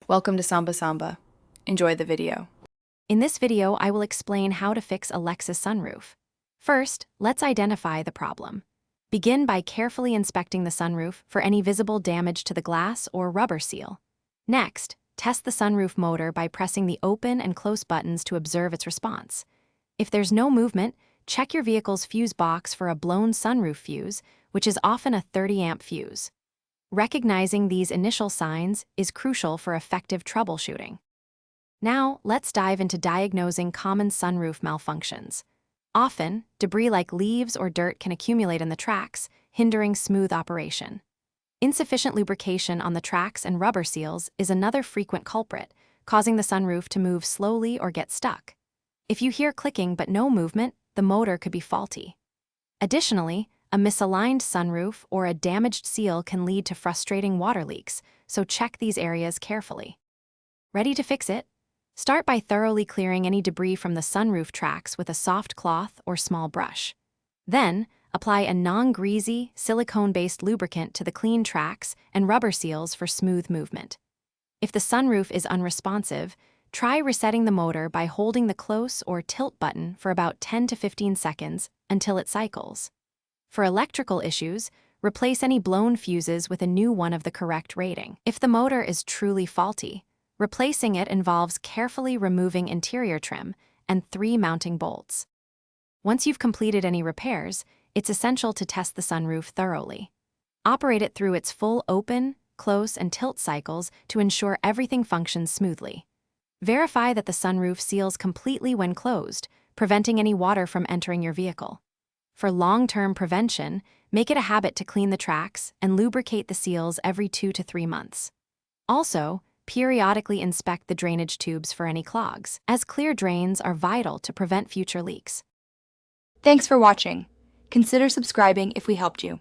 Welcome to Samba Samba. Enjoy the video. In this video, I will explain how to fix a Lexus sunroof. First, let's identify the problem. Begin by carefully inspecting the sunroof for any visible damage to the glass or rubber seal. Next, test the sunroof motor by pressing the open and close buttons to observe its response. If there's no movement, check your vehicle's fuse box for a blown sunroof fuse, which is often a 30-amp fuse. Recognizing these initial signs is crucial for effective troubleshooting. Now, let's dive into diagnosing common sunroof malfunctions. Often, debris like leaves or dirt can accumulate in the tracks, hindering smooth operation. Insufficient lubrication on the tracks and rubber seals is another frequent culprit, causing the sunroof to move slowly or get stuck. If you hear clicking but no movement, the motor could be faulty. Additionally, a misaligned sunroof or a damaged seal can lead to frustrating water leaks, so check these areas carefully. Ready to fix it? Start by thoroughly clearing any debris from the sunroof tracks with a soft cloth or small brush. Then, apply a non-greasy, silicone-based lubricant to the clean tracks and rubber seals for smooth movement. If the sunroof is unresponsive, try resetting the motor by holding the close or tilt button for about 10 to 15 seconds until it cycles. For electrical issues, replace any blown fuses with a new one of the correct rating. If the motor is truly faulty, replacing it involves carefully removing interior trim and 3 mounting bolts. Once you've completed any repairs, it's essential to test the sunroof thoroughly. Operate it through its full open, close, and tilt cycles to ensure everything functions smoothly. Verify that the sunroof seals completely when closed, preventing any water from entering your vehicle. For long-term prevention, make it a habit to clean the tracks and lubricate the seals every 2 to 3 months. Also, periodically inspect the drainage tubes for any clogs, as clear drains are vital to prevent future leaks. Thanks for watching. Consider subscribing if we helped you.